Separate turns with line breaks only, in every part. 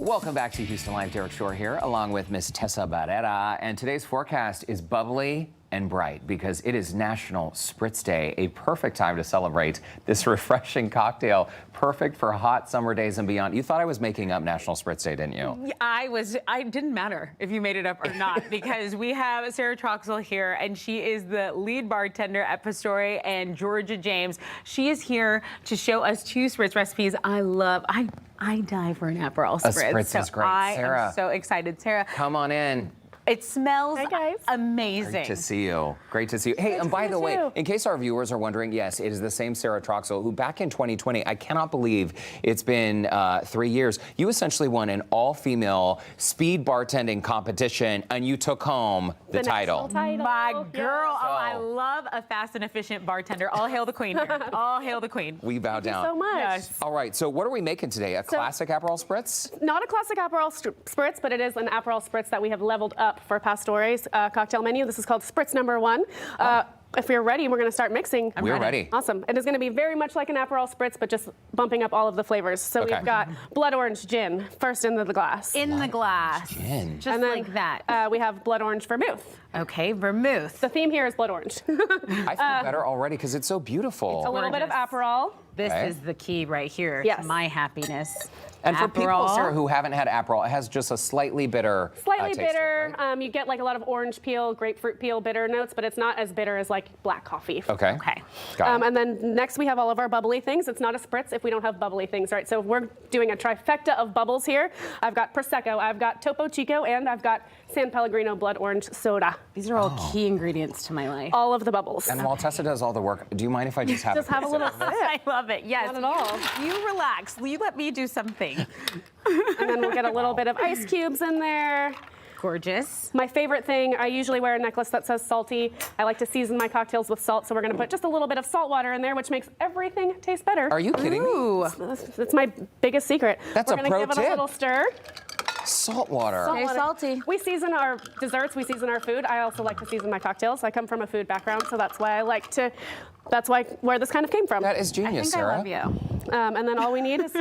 Welcome back to Houston Live. Derek Shore here, along with Miss Tessa Barrera. And today's forecast is bubbly and bright because it is National Spritz Day, a perfect time to celebrate this refreshing cocktail, perfect for hot summer days and beyond. You thought I was making up National Spritz Day, didn't you?
I didn't matter if you made it up or not because we have Sarah Troxell here and she is the lead bartender at Pastore and Georgia James. She is here to show us 2 Spritz recipes I die for an Aperol Spritz.
A Spritz is great. Sarah,
I'm so excited. Sarah,
come on in.
It smells
guys.
amazing.
Great to see you. Great to see you. Hey, and by the way, in case our viewers are wondering, yes, it is the same Sarah Troxell who back in 2020, I cannot believe it's been 3 years, you essentially won an all-female speed bartending competition and you took home the title.
My girl,
So,
I love a fast and efficient bartender. All hail the queen here. All hail the queen.
We bow down.
Thank you so much.
Yes.
All right, so what are we making today? A classic Aperol Spritz?
Not a classic Aperol Spritz, but it is an Aperol Spritz that we have leveled up for Pastore's cocktail menu. This is called Spritz number 1. If you're ready, we're going to start mixing.
We're ready.
Awesome. It is going to be very much like an Aperol Spritz, but just bumping up all of the flavors. So we've got blood orange gin first into the glass.
In the glass.
Gin.
Just like that.
We have blood orange vermouth.
Okay, vermouth.
The theme here is blood orange.
I feel better already because it's so beautiful.
A little bit of Aperol.
This is the key right here
Yes.
to my happiness.
And for people,
Aperol.
Sarah, who haven't had Aperol, it has just a slightly bitter
Slightly
taste to it,
bitter.
right?
You get like a lot of orange peel, grapefruit peel bitter notes, but it's not as bitter as like black coffee.
Okay.
Okay.
Got it.
And then next we have all of our bubbly things. It's not a Spritz if we don't have bubbly things, right? So we're doing a trifecta of bubbles here. I've got Prosecco, I've got Topo Chico, and I've got San Pellegrino blood orange soda.
These are all key ingredients to my life.
All of the bubbles.
And while Tessa does all the work, do you mind if I just have
Just have a little sip.
I love it. Yes.
Not at all.
You relax. You let me do something.
And then we'll get a little bit of ice cubes in there.
Gorgeous.
My favorite thing, I usually wear a necklace that says salty. I like to season my cocktails with salt, so we're gonna put just a little bit of salt water in there, which makes everything taste better.
Are you kidding me?
Ooh.
That's my biggest secret.
That's
we're
a
gonna
pro
give it
tip.
a little stir.
Salt water.
Salt
Very
water.
salty.
We season our desserts, we season our food. I also like to season my cocktails. I come from a food background, so that's why where this kind of came from.
That is genius,
I
Sarah.
love you.
And then all we need is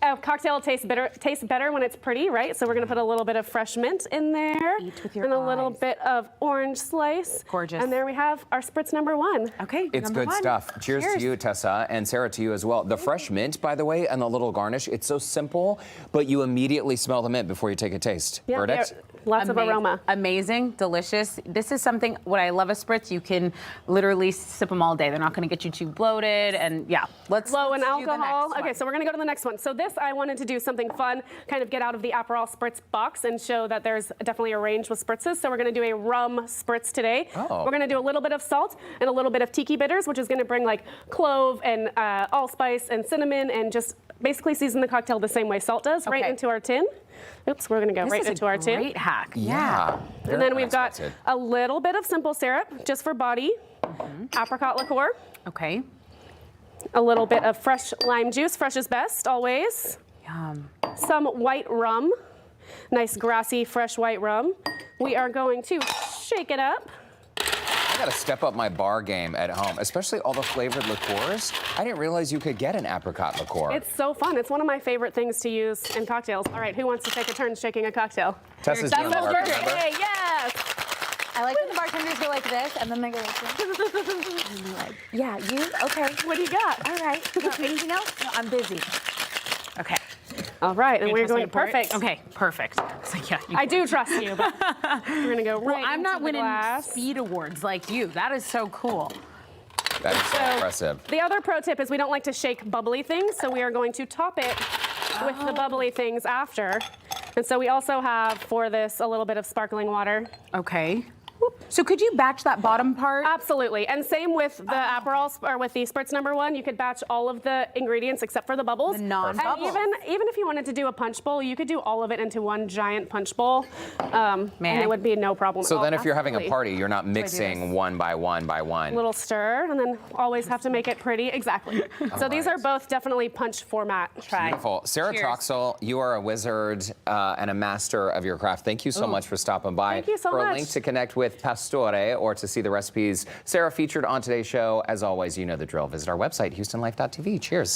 a cocktail tastes better when it's pretty, right? So we're gonna put a little bit of fresh mint in there.
Eat with your
and a little
eyes.
bit of orange slice.
Gorgeous.
And there we have our Spritz number 1.
Okay.
It's
number
good
1.
stuff. Cheers to you, Tessa, and Sarah to you as well. The fresh mint, by the way, and the little garnish, it's so simple, but you immediately smell the mint before you take a taste.
Yeah,
Verdict?
lots of aroma.
Amazing, delicious. This is something, what I love a Spritz, you can literally sip them all day. They're not going to get you too bloated. And yeah, let's
Low in
do the
alcohol.
next
Okay,
one.
so we're gonna go to the next one. So this, I wanted to do something fun, kind of get out of the Aperol Spritz box and show that there's definitely a range with Spritzes. So we're gonna do a rum Spritz today.
Oh.
We're gonna do a little bit of salt and a little bit of tiki bitters, which is gonna bring like clove and allspice and cinnamon and just basically season the cocktail the same way salt does, right
Okay.
into our tin. Oops, we're gonna go
This
right
is
into
a
our tin.
great hack.
Yeah.
And then we've got
Unexpected.
a little bit of simple syrup, just for body, apricot liqueur,
Okay.
a little bit of fresh lime juice, fresh is best, always.
Yum.
Some white rum, nice grassy, fresh white rum. We are going to shake it up.
I gotta step up my bar game at home, especially all the flavored liqueurs. I didn't realize you could get an apricot liqueur.
It's so fun. It's one of my favorite things to use in cocktails. All right, who wants to take a turn shaking a cocktail?
Tessa's doing the
That's
work,
perfect.
remember?
Hey, yes.
I like when the bartenders go like this, and then they go like this. And they're like, yeah, you? Okay.
What do you got?
All right. You got anything else? No, I'm busy.
Okay.
All right, and we're
Trust me
going
to pour it?
perfect.
Okay, perfect. It's like, yeah, you
I do trust you, but we're gonna go right
Well, I'm
into
not
the
winning
glass.
speed awards like you. That is so cool.
That is so impressive.
The other pro tip is we don't like to shake bubbly things, so we are going to top it with the bubbly things after. And so we also have for this a little bit of sparkling water.
Okay. So could you batch that bottom part?
Absolutely, and same with the Aperol or with the Spritz number 1. You could batch all of the ingredients except for the bubbles.
The non-bubbles.
And even if you wanted to do a punch bowl, you could do all of it into one giant punch bowl, and it would be no problem.
So
at all.
then if you're having a
Absolutely.
party, you're not mixing one by one by one.
Little stir, and then always have to make it pretty. Exactly. So these
right.
are both definitely punch format. Try.
Beautiful. Sarah
Cheers.
Troxell, you are a wizard and a master of your craft. Thank you so much for stopping by.
Thank you so
for
much.
a link to connect with Pastore or to see the recipes Sarah featured on today's show, as always, you know the drill. Visit our website, HoustonLife.tv. Cheers.